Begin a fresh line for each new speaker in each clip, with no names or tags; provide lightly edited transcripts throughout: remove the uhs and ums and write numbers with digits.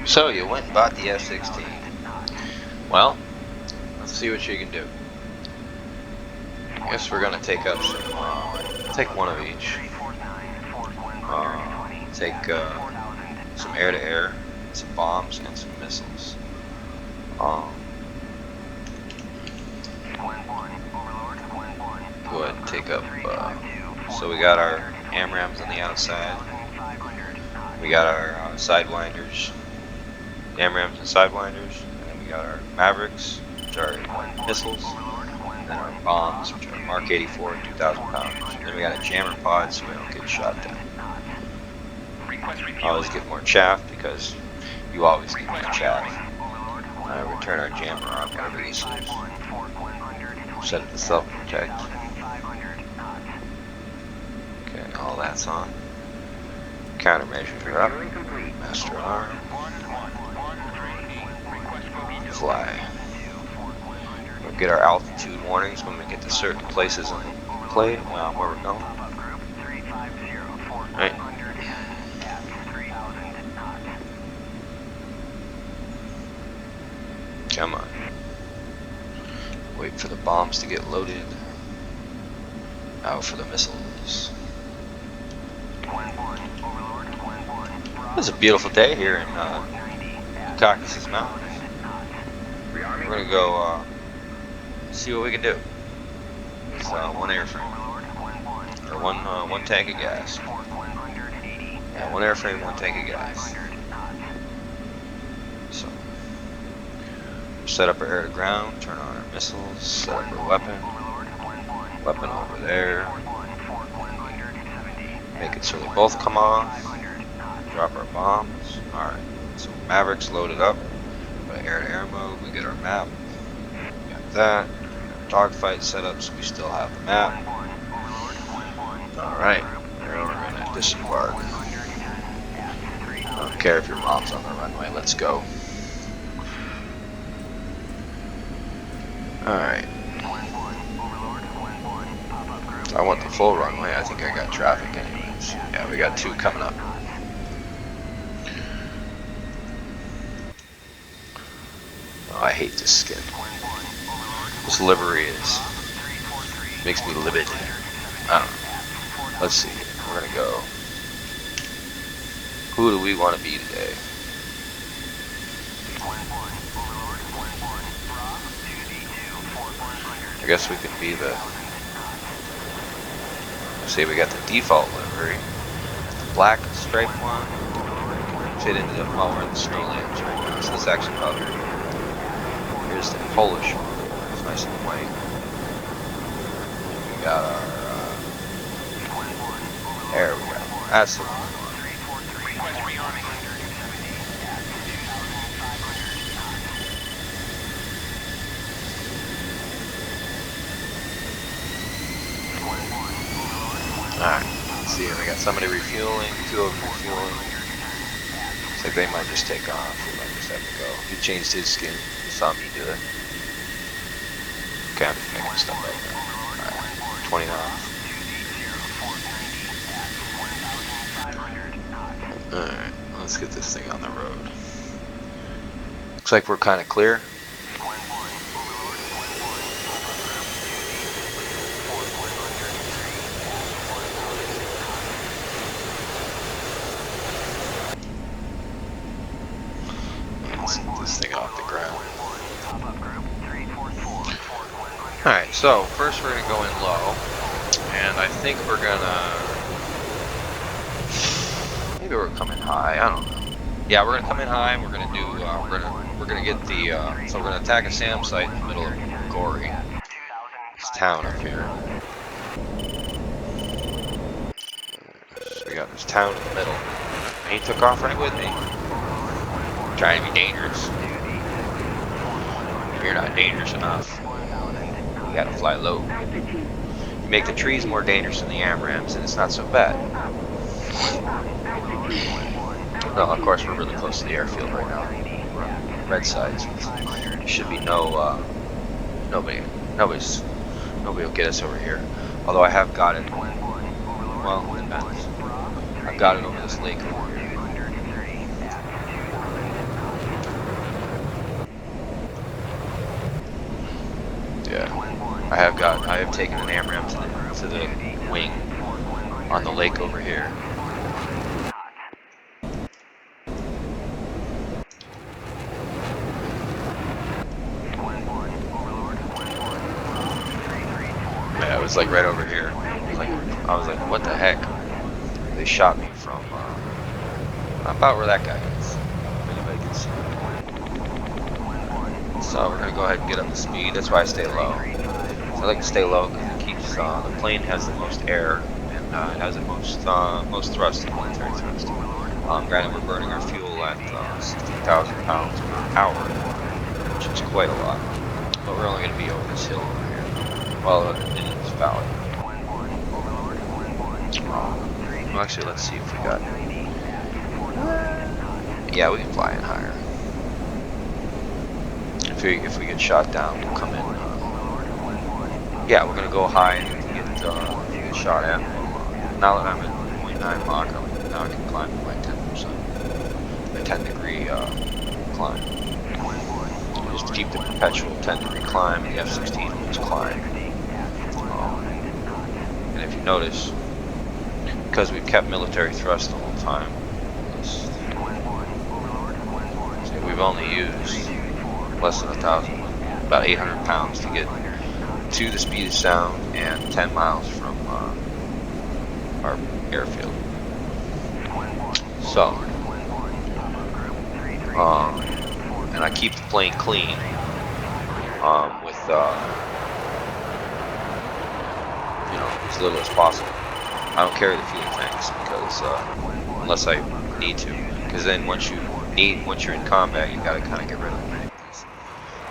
So you went and bought the F-16. Well, let's see what you can do. I guess we're gonna take up some, take one of each. Take some air-to-air, some bombs, and some missiles. Go ahead and take up, so we got our AMRAAMs on the outside. We got our Sidewinders, AMRAAMs and Sidewinders, and then we got our Mavericks, which are missiles, and then our bombs, which are Mark 84 and 2,000 pounds. And then we got a jammer pod so we don't get shot down. I always get more chaff because you always get more chaff. I return our jammer on whenever he sleeps. Set it to self-protect. Okay, all that's on. Countermeasures are up. Master arm. Fly. We'll get our altitude warnings when we get to certain places on the plane where we're going. Right. Come on. Wait for the bombs to get loaded. Out for the missiles. It's a beautiful day here in Caucasus Mountains. We're gonna go see what we can do. It's one airframe, or one tank of gas. Yeah, one airframe, one tank of gas. So set up our air to ground, turn on our missiles, set up our weapon over there. Make it so they both come off. Drop our bombs. Alright, so Mavericks loaded up. By air-to-air mode, we get our map. Got that. Dogfight set up so we still have the map. Alright, now we're gonna disembark. I don't care if your mom's on the runway, let's go. Alright. I want the full runway, I think I got traffic anyways. Yeah, we got two coming up. Oh, I hate this skin. This livery makes me livid. I don't know. Let's see. We're gonna go. Who do we want to be today? I guess we could be the. Say we got the default livery, the black striped one. Fit into the we're in the snowlands right now, so this is actually probably. Here's the Polish one. It's nice and white. We got our. There we go. That's the one. Alright, let's see, we got somebody refueling, two of them refueling. Looks like they might just take off, we might just have to go. He changed his skin, you saw me do it. Okay, I'm just picking stuff up now. Alright, 20 off. Alright, let's get this thing on the road. Looks like we're kind of clear. This thing off the ground. Alright, so first we're going to go in low, and I think we're going to, maybe we're coming high, I don't know. Yeah, we're going to come in high, and we're going to do, we're going to get the, so we're going to attack a SAM site in the middle of Gori, this town up here. So we got this town in the middle, and he took off right with me. Trying to be dangerous. You're not dangerous enough. You gotta fly low. You make the trees more dangerous than the AMRAAMs, and it's not so bad. No, of course we're really close to the airfield right now. We're on red sides. There should be no, nobody will get us over here. Although I have got it. Well, it depends. I've got it over this lake over here. I have taken an AMRAAM to the wing on the lake over here. Yeah, it was like right over here. I was like, what the heck? They shot me from about where that guy is. If anybody can see. So we're gonna go ahead and get up to speed. That's why I stay low. So I like to stay low because it keeps the plane has the most air and it has the most thrust, military thrust. Granted, we're burning our fuel at 16,000 pounds per hour, which is quite a lot. But we're only gonna be over this hill over here. Well, in this valley. Well, actually, let's see if we got. Yeah, we can fly in higher. If we get shot down, we'll come in. Yeah, we're gonna go high and get shot at. Now that I'm at 0.9 Mach, now I can climb by 10%. A 10-degree climb. Just keep the perpetual 10-degree climb, and the F-16 will just climb. And if you notice, because we've kept military thrust the whole time, we've only used less than 1,000, about 800 pounds to get to the speed of sound and 10 miles from our airfield. So, and I keep the plane clean with as little as possible. I don't carry the fuel tanks because unless I need to, because then once you're in combat, you gotta kind of get rid of them.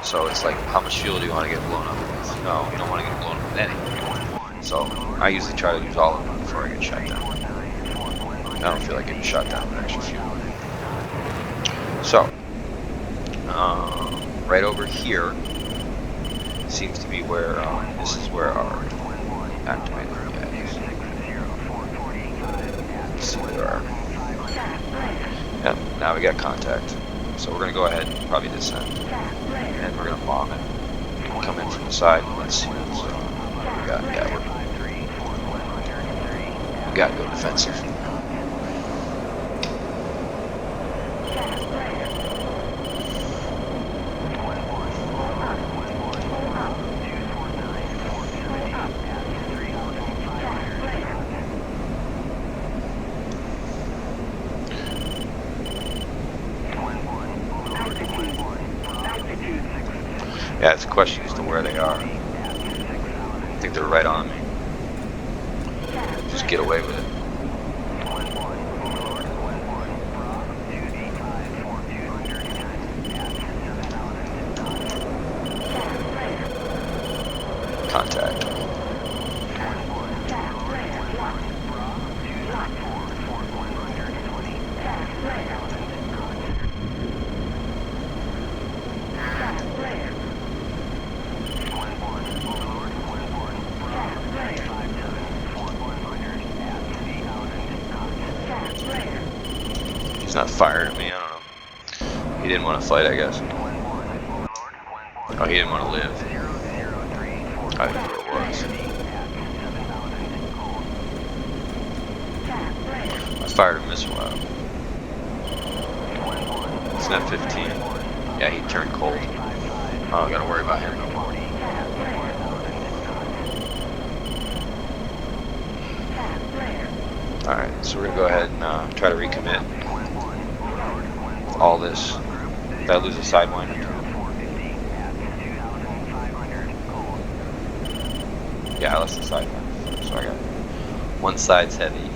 So it's like, how much fuel do you want to get blown up with? No, you don't want to get blown up with any. So I usually try to use all of them before I get shot down. I don't feel like getting shot down with extra fuel. So right over here seems to be where this is where our activator is. Let's see where our. Yep, now we got contact. So we're gonna go ahead and probably descend, and we're gonna bomb it. Come in from the side. Let's see what we got. Yeah, we gotta go defensive. Yeah, it's a question as to where they are. I think they're right on me. Just get away with it. Contact. He's not firing at me, I don't know. He didn't want to fight, I guess. Oh, he didn't want to live. I don't know who it was. I fired a missile at him. It's an F-15. Yeah, he turned cold. I don't gotta worry about him no more. Alright, so we're gonna go ahead and try to recommit. All this. Did I lose a sidewinder? Yeah, I lost the sidewinder. So I got one side's heavy.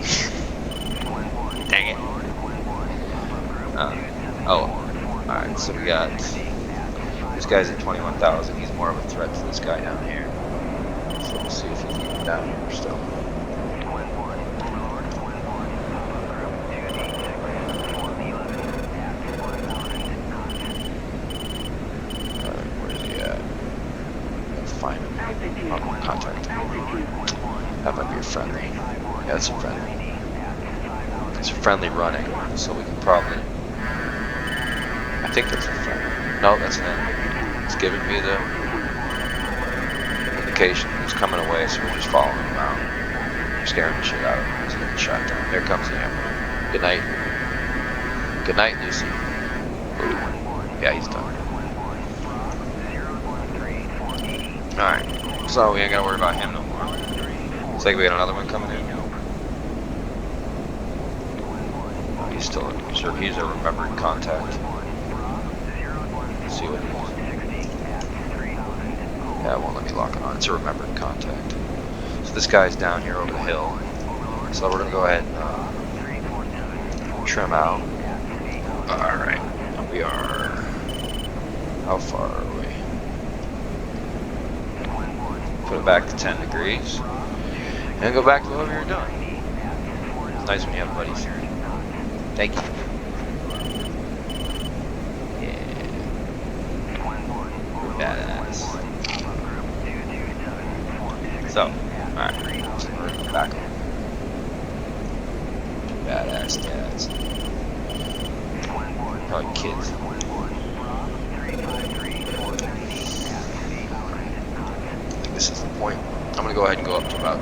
Dang it. Alright, so we got this guy's at 21,000. He's more of a threat to this guy down here. So we'll see if he's even down here still. Contact. That might be a friendly. Yeah, that's a friendly. It's a friendly running, so we can probably. I think that's a friendly. No, that's not. It's giving me the indication he's coming away, so we're just following him out. We're scaring the shit out of him. He's getting shot down. There comes the ammo. Good night. Good night, Lucy. Ooh. Yeah, he's done. Alright. So we ain't gotta worry about him no more. Looks like we got another one coming in. Oh, he's still he's a remembered contact. Let's see what he is. Yeah, it won't let me lock it on. It's a remembered contact. So this guy's down here over the hill. So we're gonna go ahead and trim out. Alright. We are. How far are we? Put it back to 10 degrees. And go back to wherever you're doing. It's nice when you have buddies. Thank you. Yeah. Badass. So, alright. So we're back. Badass dads. Probably kids. This is the point. I'm gonna go ahead and go up to about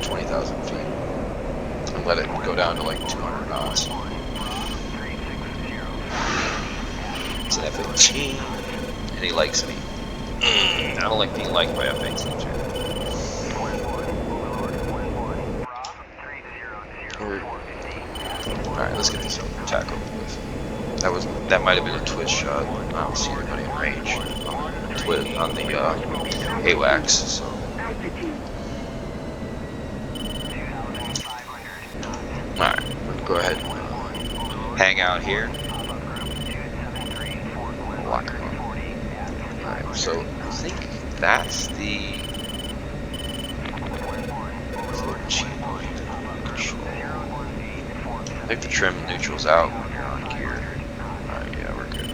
20,000 feet and let it go down to like 200 knots. It's an F-18 and he likes me. I don't like being liked by F-18s. Alright, let's get this attack over with. That might have been a twist shot. I don't see anybody in range on the AWACS, so. Alright, go ahead and hang out here. Lock her in. Alright, so I think that's the I think the trim and neutral's out when you're on gear. Alright, yeah, we're good.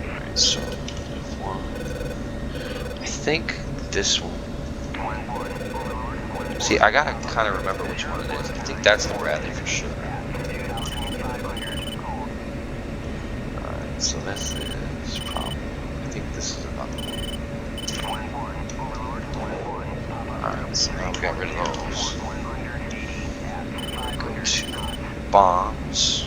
Alright, so I think this one. See, I gotta kind of remember which one it is. I think that's the Bradley for sure. Alright, so this is probably. I think this is another one. Alright, so now we got rid of those. Go to bombs.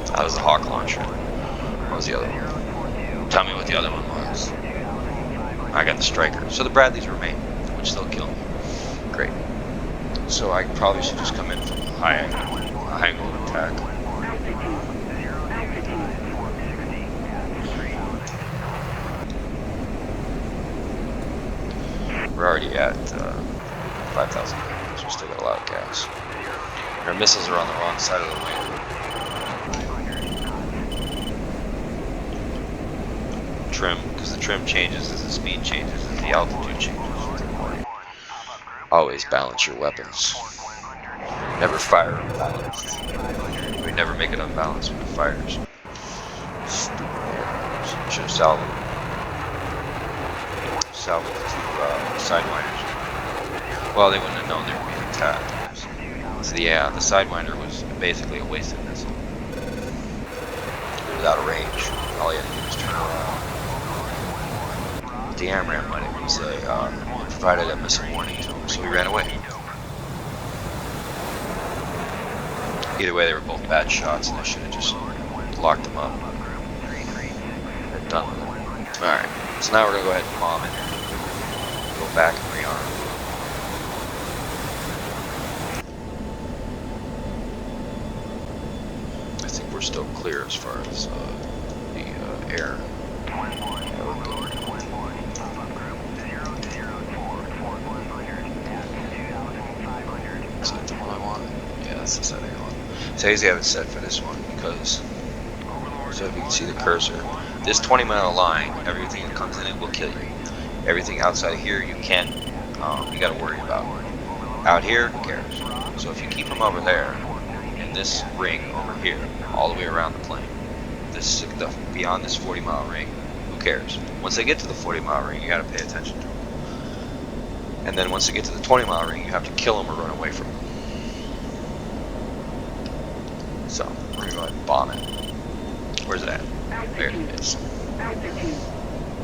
That was the Hawk launcher. What was the other one? Tell me what the other one was. I got the Striker. So the Bradleys remain, which they'll kill me. Great. So I probably should just come in from a high angle attack. We're already at 5,000 meters. We still got a lot of gas. Our missiles are on the wrong side of the wing. Trim, because the trim changes as the speed changes, as the altitude changes. Always balance your weapons. Never fire unbalanced. We never make it unbalanced when it fires. Stupid arrows. Should have salvaged the two Sidewinders. Well, they wouldn't have known they were being attacked. So yeah, the Sidewinder was basically a wasted missile. It was out of range. All he had to do was turn around. The AMRAAM might even say, provided a missile warning to him, so he ran away. Either way, they were both bad shots, and I should have just locked them up. They're done with it. Alright, so now we're going to go ahead and bomb it. Go back and rearm. I think we're still clear as far as the air. Is that the one I want? Yeah, that's the setting I want. So I usually have it set for this one because, so if you can see the cursor, this 20-mile line, everything that comes in it will kill you. Everything outside here you can't, you got to worry about. Out here, who cares? So if you keep them over there, in this ring over here, all the way around the plane, this beyond this 40-mile ring, who cares? Once they get to the 40-mile ring, you got to pay attention to them. And then once they get to the 20-mile ring, you have to kill them or run away from them. So we're going to go ahead and bomb it. Where's it at? There it is.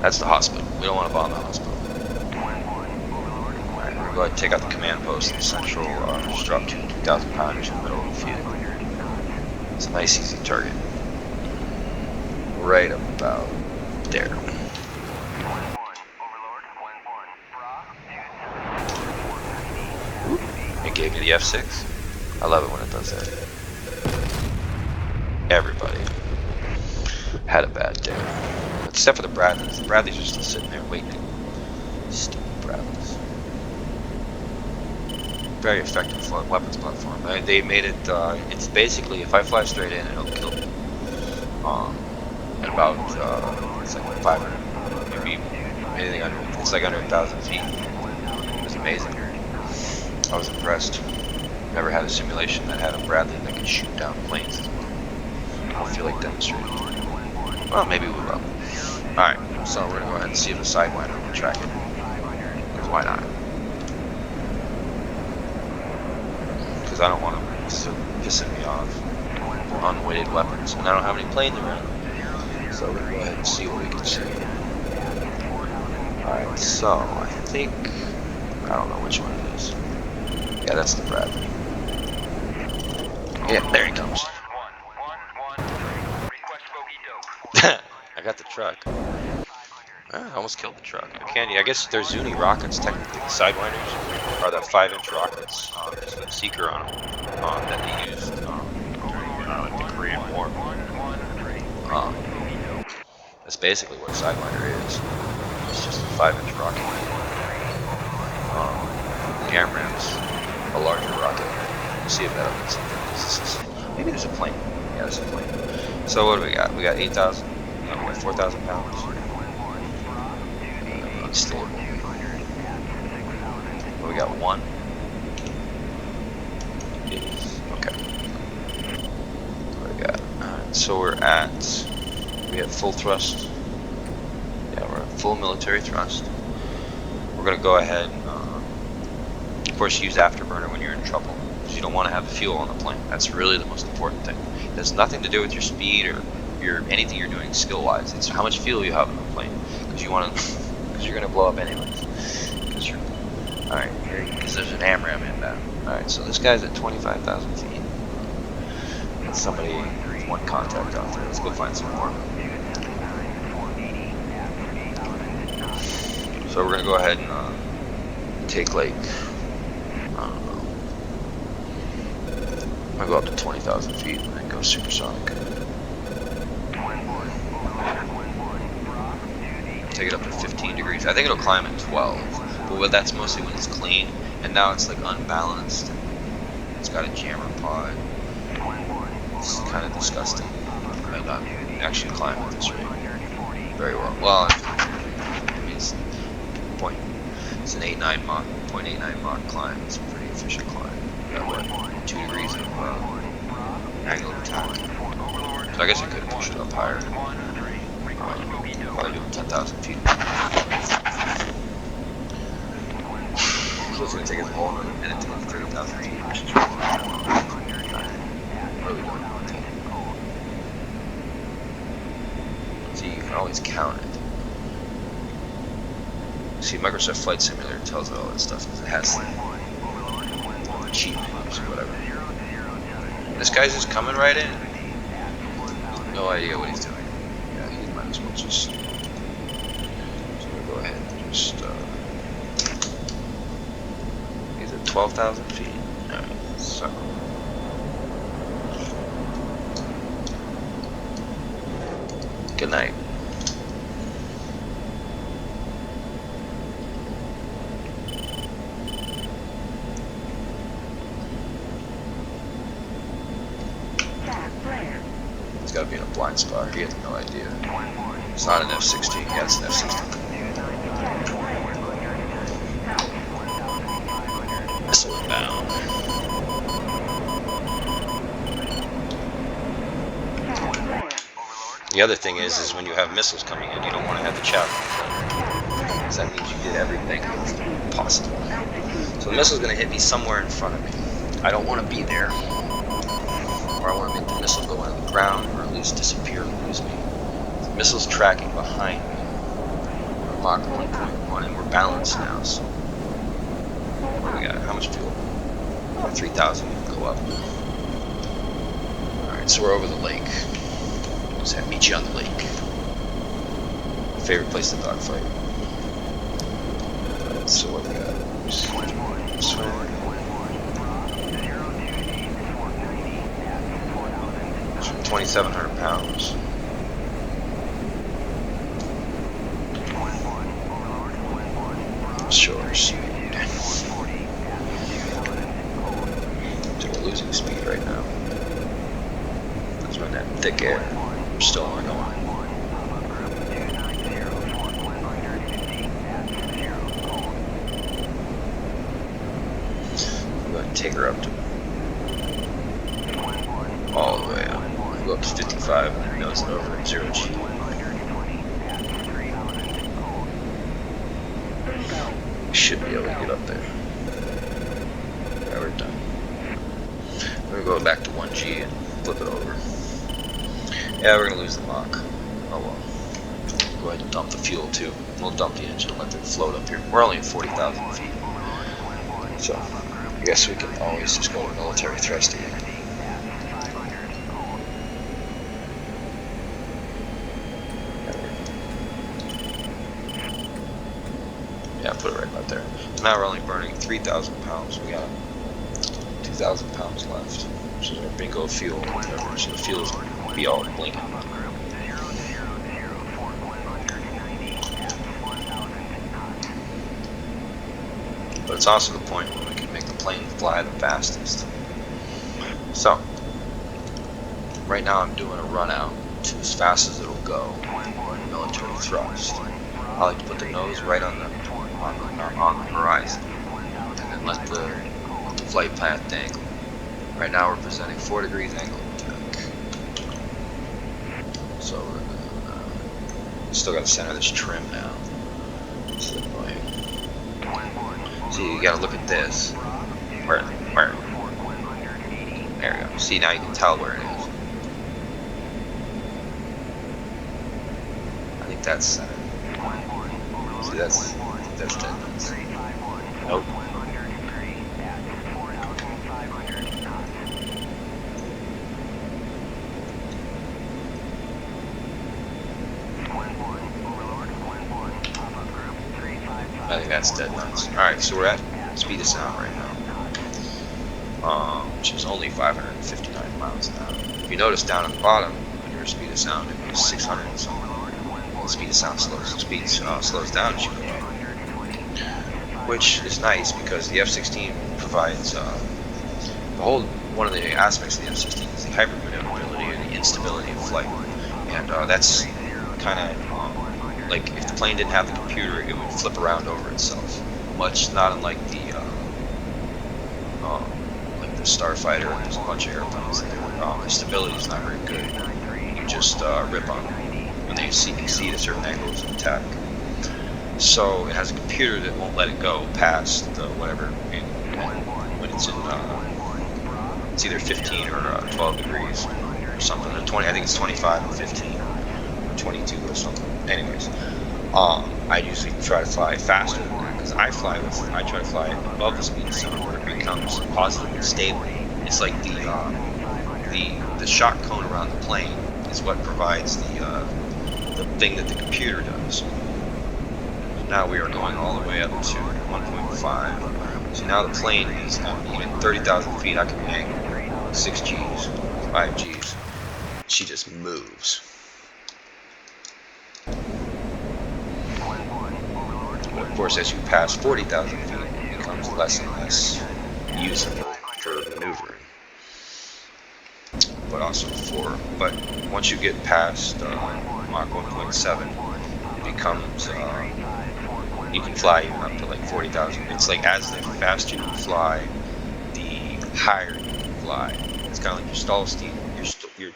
That's the hospital. We don't want to bomb the hospital. Alright, we're going to go ahead and take out the command post in the central. Just drop 2,000 pounders in the middle of the field. It's a nice, easy target. Right about there. It gave me the F6. I love it when it does that. Everybody had a bad day. Except for the Bradleys. The Bradleys are still sitting there waiting. Stupid Bradleys. Very effective weapons platform. They made it, it's basically, if I fly straight in, it'll kill me. At about, it's like 500, maybe anything under, it's like under 1,000 feet. It was amazing. I was impressed. Never had a simulation that had a Bradley that could shoot down planes as well. I don't feel like demonstrating. Well, maybe we will. Alright, so we're going to go ahead and see if the Sidewinder will track it. Because why not? Because I don't want them pissing me off. Unweighted weapons. And I don't have any planes around. So we're going to go ahead and see what we can see. Alright, so I think, I don't know which one it is. Yeah, that's the Bradley. Yeah, there he comes. I got the truck. I almost killed the truck. I guess they're Zuni rockets, technically. The Sidewinders are the 5-inch rockets. There's a Seeker on them that they used during the Korean War. That's basically what a Sidewinder is. It's just a 5-inch rocket. AMRAAM's a larger rocket. Let's see if that'll get something. Maybe there's a plane. Yeah, there's a plane. So what do we got? We got 8,000, 4,000 pounds. Unstable. We got one. Okay. What do we got? Alright, so we have full thrust. Yeah, we're at full military thrust. We're going to go ahead and, of course, use afterburner when you're in trouble. Because you don't want to have fuel on the plane. That's really the most important thing. It has nothing to do with your speed or anything you're doing skill-wise. It's how much fuel you have on the plane. Because you want to, because you're going to blow up anyways. Alright, because there's an AMRAAM inbound. Alright, so this guy's at 25,000 feet. And somebody, one contact out there. Let's go find some more. So we're going to go ahead and take like, I don't know. I'm going to go up to 20,000 feet and then go supersonic. Take it up to 15 degrees. I think it'll climb at 12. But that's mostly when it's clean. And now it's like unbalanced. It's got a jammer pod. It's kind of disgusting. And I'm actually climbing at this rate very well. Well, I mean, it's an 0.89 Mach climb. It's a pretty efficient climb. Got what, 2 degrees of angle of attack. So I guess I could push it up higher. Probably doing 10,000 feet. So it's going to take us a whole another minute to get 30,000 feet, which is really don't want to. See, you can always count it. See, Microsoft Flight Simulator tells it all that stuff because it has the achievements or whatever. This guy's just coming right in. No idea what he's doing. Yeah, he might as well just. So we'll go ahead and just. He's at 12,000 feet. Alright, so. Good night. He's got to be in a blind spot. He has no idea. It's not an F-16. Yeah, it's an F-16. Missile inbound. The other thing is when you have missiles coming in, you don't want to have the chaff. Because that means you did everything possible. So the missile's going to hit me somewhere in front of me. I don't want to be there. Or I want to make the missile go into the ground, or at least disappear and lose me. The missile's tracking behind me. We're Mach 1.1, and we're balanced now, so... What do we got? How much fuel? 3,000. Go up. Alright, so we're over the lake. Let's meet you on the lake. Favorite place to dogfight. So what we got? 2,700 pounds. Shore speed. So we're losing speed right now. Because we're in that thick air. We're still on going. I'm going to take her up to all the way up. We'll go up to 55 and then nose it over at 0 G. We should be able to get up there. Yeah, we're done. We're going to go back to 1G and flip it over. Yeah, we're going to lose the Mach. Oh well. Go ahead and dump the fuel too. We'll dump the engine and let it float up here. We're only at 40,000 feet. So, I guess we can always just go to military thrust again. Yeah, put it right about there. So now we're only burning 3,000 pounds. We got 2,000 pounds left, which is our bingo fuel or whatever. So the fuel is going to be all blinking. But it's also the point where we can make the plane fly the fastest. So, right now I'm doing a run out to as fast as it'll go in military thrust. I like to put the nose right on the horizon and then let the flight path dangle. Right now we're presenting 4 degrees angle of attack. So we're still got to center this trim now. This is annoying. See, you gotta look at this. Where? There we go. See, now you can tell where it is. I think that's center. See, that's dead. Nope. I think that's dead nuts. Alright, so we're at speed of sound right now. Which is only 559 miles an hour. If you notice down at the bottom, when you're at speed of sound, it was 600 and something. Speed of sound slows down as you go up. Which is nice because the F-16 provides one of the aspects of the F-16 is the hyper maneuverability and the instability of flight. And that's kind of like if the plane didn't have the computer, it would flip around over itself. Much not unlike the Starfighter. There's a bunch of airplanes there. The stability is not very good. You just rip on them when they exceed a certain angles of attack. So it has a computer that won't let it go past whatever when it's in it's either 15 or 12 degrees or something. Or 20. I think it's 25 and 15 or 22 or something. Anyways, I usually try to fly faster than that because I try to fly above the speed of sound where it becomes positively stable. It's like the shock cone around the plane is what provides the thing that the computer does. Now we are going all the way up to 1.5. So now the plane is even 30,000 feet. I can make 6 Gs, 5 Gs. She just moves. But of course, as you pass 40,000 feet, it becomes less and less usable for maneuvering. But also but once you get past Mach 1.7, it becomes you can fly even up to like 40,000. It's like as the faster you fly, the higher you can fly. It's kind of like your stall speed.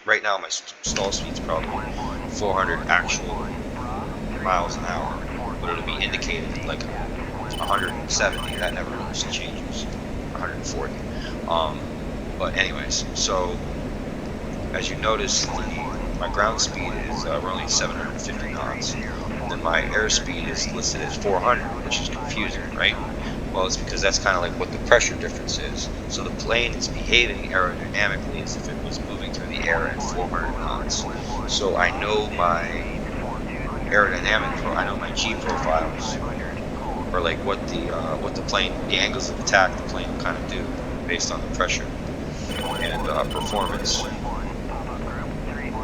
Right now my stall speed is probably 400 actual miles an hour, but it'll be indicated like 170. That never really changes. 140. But anyways, so as you notice, my ground speed is we're only 750 knots. Then my airspeed is listed as 400, which is confusing, right? Well, it's because that's kind of like what the pressure difference is. So the plane is behaving aerodynamically as if it was moving through the air at 400 knots. So I know my aerodynamic, I know my G profiles, or like what the plane, the angles of attack the plane will kind of do based on the pressure and performance.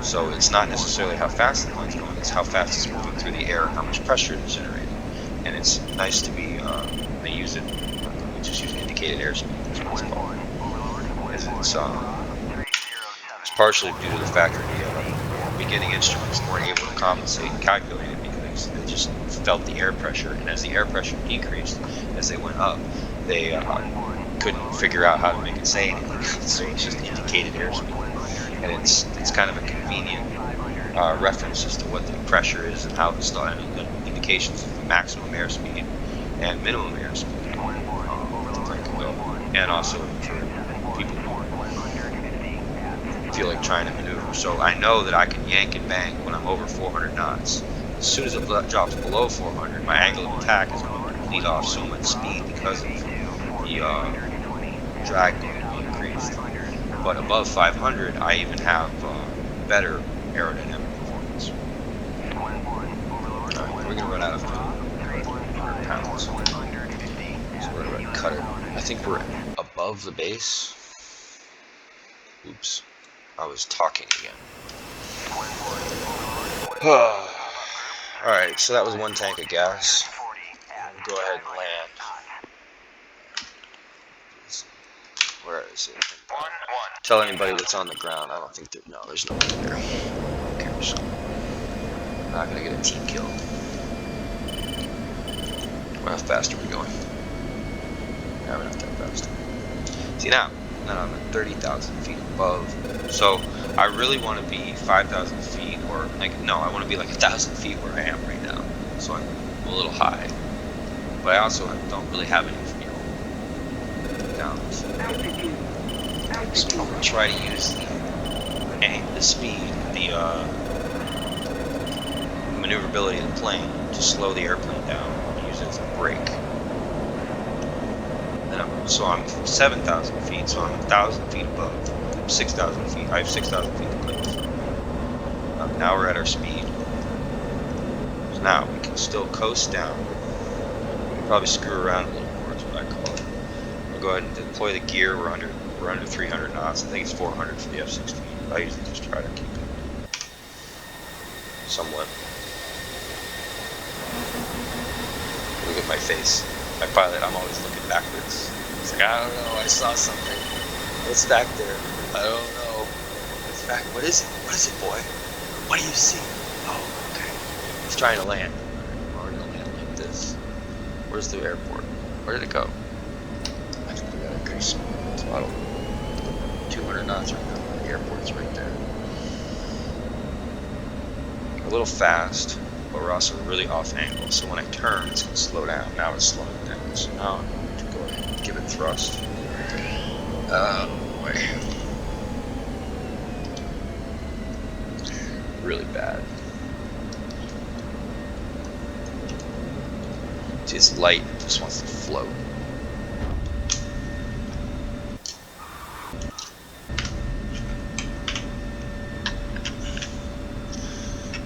So it's not necessarily how fast the plane's going, it's how fast it's moving through the air and how much pressure it's generating. And it's nice to be, they use it, we just use indicated airspeed, that's what it's called. It's partially due to the fact that the beginning instruments weren't able to compensate and calculate it because they just felt the air pressure, and as the air pressure decreased, as they went up, they couldn't figure out how to make it say anything, so it's just indicated airspeed. And it's kind of a convenient reference as to what the pressure is and how the indications of the maximum airspeed and minimum airspeed the plane can go, and also for people who feel like trying to maneuver. So I know that I can yank and bang when I'm over 400 knots. As soon as it drops below 400, my angle of attack is going to bleed off so much speed because of the drag going to be increased. But above 500, I even have better aerodynamic performance. Alright, we're going to run out of 100 pounds. So we're going to cut it. I think we're above the base. Oops. I was talking again. Alright, so that was one tank of gas. We'll go ahead and land. Where is it? Tell anybody that's on the ground. I don't think that. No, there's nobody there. Who cares? I'm not gonna get a team kill. How fast are we going? Yeah, we're not that fast. See now I'm at 30,000 feet above. So I really want to be 5,000 feet, or like no, I want to be like 1,000 feet where I am right now. So I'm a little high, but I also don't really have any fuel down. So I'm going to try to use the speed, the maneuverability of the plane to slow the airplane down and use it as a brake. So I'm 7,000 feet, so I'm 1,000 feet above, 6,000 feet. I have 6,000 feet to play with. Now we're at our speed. So now we can still coast down. We can probably screw around a little more, is what I call it. We'll go ahead and deploy the gear. We're under 300 knots. I think it's 400 for the F-16. I usually just try to keep it somewhat. Look at my face. My pilot, I'm always looking backwards. It's like, I don't know, I saw something. What's back there? I don't know. What's back? What is it? What is it, boy? What do you see? Oh, okay. He's trying to land. We're gonna land like this. Where's the airport? Where did it go? I think we gotta increase throttle. 200 knots right now. The airport's right there. A little fast, but we're also really off angle. So when I turn, it's gonna slow down. Now it's slowing down. So now I'm going to go ahead and give it thrust. Boy. Really bad. See, it's light. It just wants to float.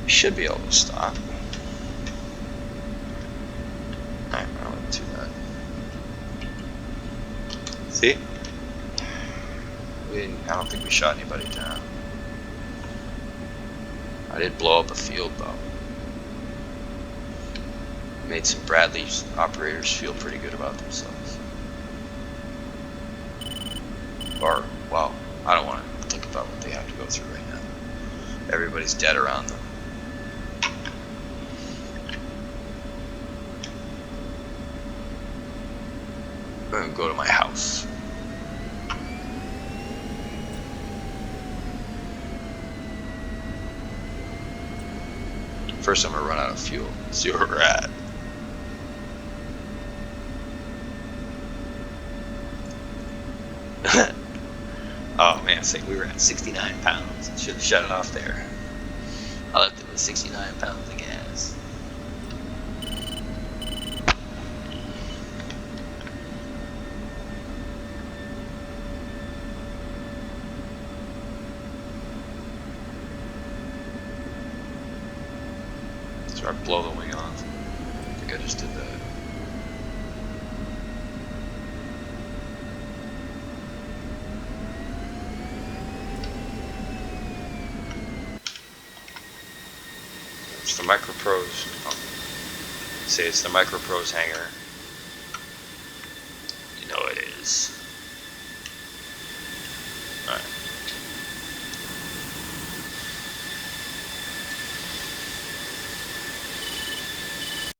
Should be able to stop. Alright, I went too bad. See? I don't think we shot anybody down. I did blow up a field though. Made some Bradley operators feel pretty good about themselves. Or, well, I don't want to think about what they have to go through right now. Everybody's dead around them. I'm gonna go to my house. First, I'm gonna run out of fuel. See where we're at. Oh man, say we were at 69 pounds. Should have shut it off there.
I left it with 69 pounds of gas.
So I blow the wing off. I think I just did that. It's the Micropros. Oh. Say it's the Micropros hangar.
You know it is.